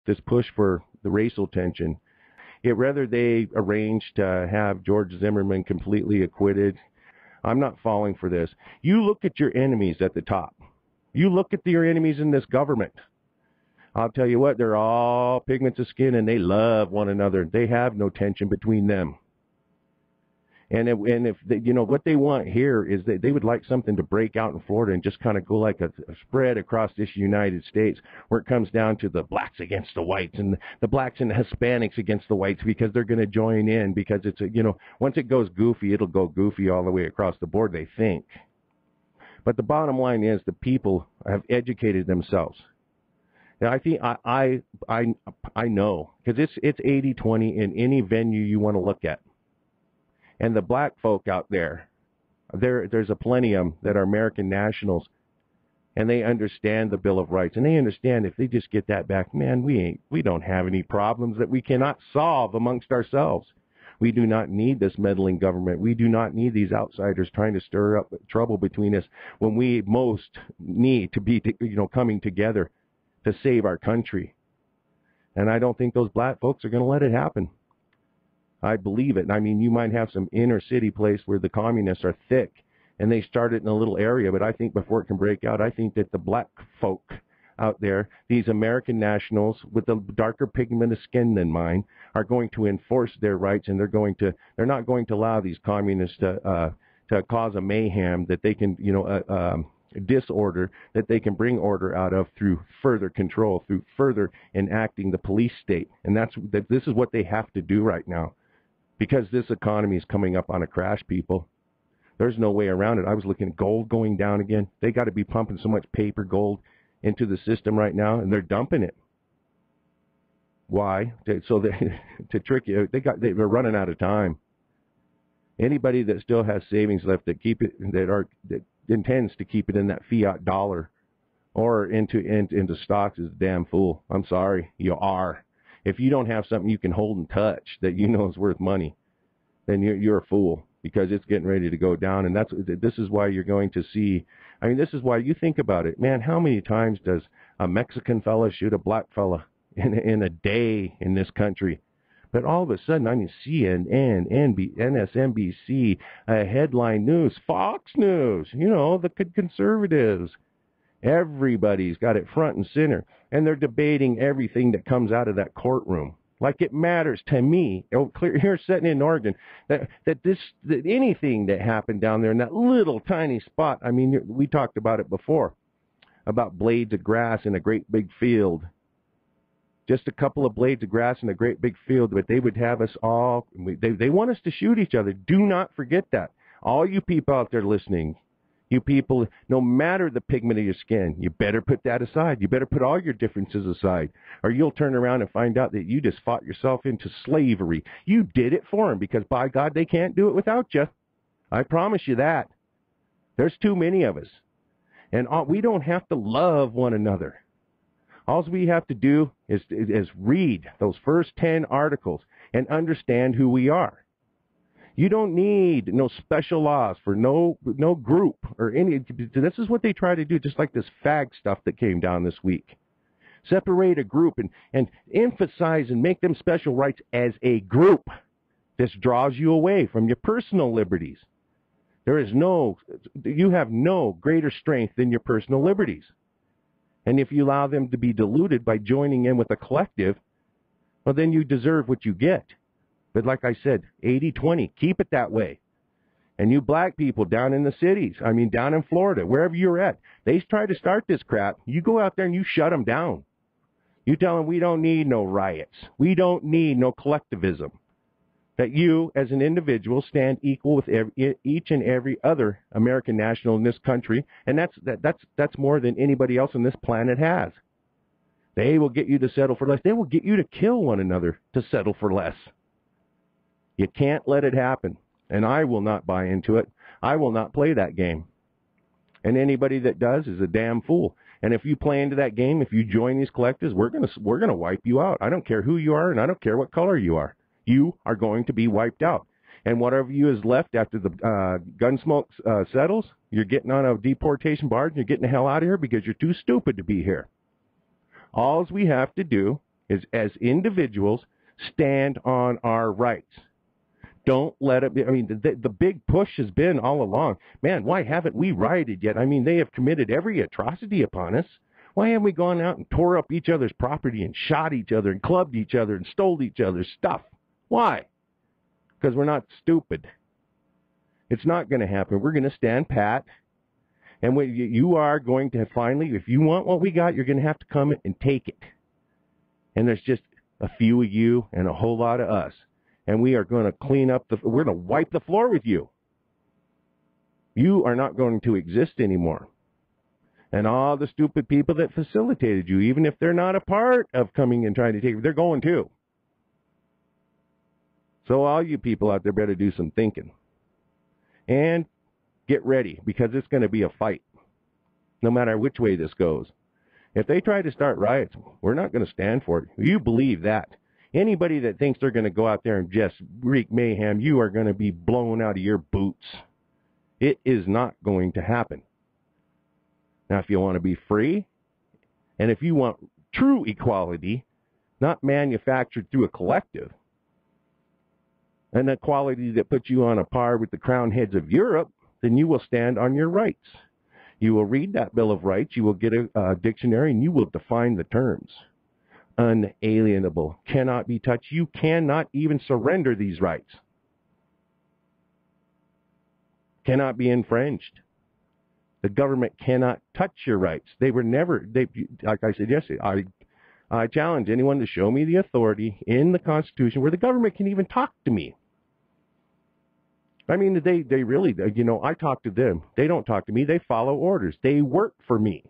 this push for the racial tension. Whether they arranged to have George Zimmerman completely acquitted, I'm not falling for this. You look at your enemies at the top. You look at your enemies in this government. I'll tell you what, they're all pigments of skin and they love one another. They have no tension between them. And if they, what they want here is that they would like something to break out in Florida and just kind of go like a spread across this United States, where it comes down to the blacks against the whites and the blacks and the Hispanics against the whites, because they're going to join in, because it's once it goes goofy, it'll go goofy all the way across the board, they think. But the bottom line is the people have educated themselves. Now, I think I know, because it's 80-20 in any venue you want to look at. And the black folk out there's a plenty of them that are American nationals, and they understand the Bill of Rights, and they understand if they just get that back, man, we don't have any problems that we cannot solve amongst ourselves. We do not need this meddling government. We do not need these outsiders trying to stir up trouble between us when we most need to be, coming together to save our country. And I don't think those black folks are going to let it happen. I believe it. I mean, you might have some inner city place where the communists are thick and they start it in a little area, but I think before it can break out, I think that the black folk out there, these American nationals with the darker pigment of skin than mine, are going to enforce their rights, and they're not going to allow these communists to cause a mayhem that they can, disorder, that they can bring order out of through further control, through further enacting the police state. And this is what they have to do right now. Because this economy is coming up on a crash, people. There's no way around it. I was looking at gold going down again. They got to be pumping so much paper gold into the system right now, and they're dumping it. Why? To trick you. They're running out of time. Anybody that still has savings left that intends to keep it in that fiat dollar or into stocks is a damn fool. I'm sorry, you are. If you don't have something you can hold and touch that you know is worth money, then you're a fool, because it's getting ready to go down. And this is why you're going to see. I mean, this is why you think about it, man. How many times does a Mexican fella shoot a black fella in a day in this country? But all of a sudden, I mean, CNN, MSNBC, headline news, Fox News, the conservatives. Everybody's got it front and center, and they're debating everything that comes out of that courtroom. Like it matters to me, clear here sitting in Oregon, that anything that happened down there in that little tiny spot. I mean, we talked about it before, about blades of grass in a great big field. Just a couple of blades of grass in a great big field, but they would have us all. They want us to shoot each other. Do not forget that. All you people out there listening. You people, no matter the pigment of your skin, you better put that aside. You better put all your differences aside, or you'll turn around and find out that you just fought yourself into slavery. You did it for them, because by God, they can't do it without you. I promise you that. There's too many of us. And we don't have to love one another. All we have to do is read those first 10 articles and understand who we are. You don't need no special laws for no group or any. This is what they try to do, just like this fag stuff that came down this week. Separate a group and emphasize and make them special rights as a group. This draws you away from your personal liberties. You have no greater strength than your personal liberties. And if you allow them to be diluted by joining in with a collective, well, then you deserve what you get. But like I said, 80-20, keep it that way. And you black people down in the cities, down in Florida, wherever you're at, they try to start this crap. You go out there and you shut them down. You tell them we don't need no riots. We don't need no collectivism. That you, as an individual, stand equal with each and every other American national in this country, and that's more than anybody else on this planet has. They will get you to settle for less. They will get you to kill one another to settle for less. You can't let it happen, and I will not buy into it. I will not play that game. And anybody that does is a damn fool. And if you play into that game, if you join these collectives, we're gonna wipe you out. I don't care who you are, and I don't care what color you are. You are going to be wiped out. And whatever you is left after the gunsmoke settles, you're getting on a deportation barge and you're getting the hell out of here because you're too stupid to be here. All we have to do is, as individuals, stand on our rights. Don't let it be. I mean, the big push has been all along, man, why haven't we rioted yet? I mean, they have committed every atrocity upon us. Why haven't we gone out and tore up each other's property and shot each other and clubbed each other and stole each other's stuff? Why? Because we're not stupid. It's not going to happen. We're going to stand pat. And you are going to finally, if you want what we got, you're going to have to come and take it. And there's just a few of you and a whole lot of us. And we are going to clean up we're going to wipe the floor with you. You are not going to exist anymore. And all the stupid people that facilitated you, even if they're not a part of coming and trying to take it, they're going too. So all you people out there better do some thinking. And get ready, because it's going to be a fight, no matter which way this goes. If they try to start riots, we're not going to stand for it. You believe that. Anybody that thinks they're going to go out there and just wreak mayhem, you are going to be blown out of your boots. It is not going to happen. Now, if you want to be free, and if you want true equality, not manufactured through a collective, an equality that puts you on a par with the crown heads of Europe, then you will stand on your rights. You will read that Bill of Rights, you will get a dictionary, and you will define the terms. Unalienable, cannot be touched. You cannot even surrender these rights. Cannot be infringed. The government cannot touch your rights. They were never, like I said yesterday, I challenge anyone to show me the authority in the Constitution where the government can even talk to me. I mean, they really, I talk to them. They don't talk to me. They follow orders. They work for me.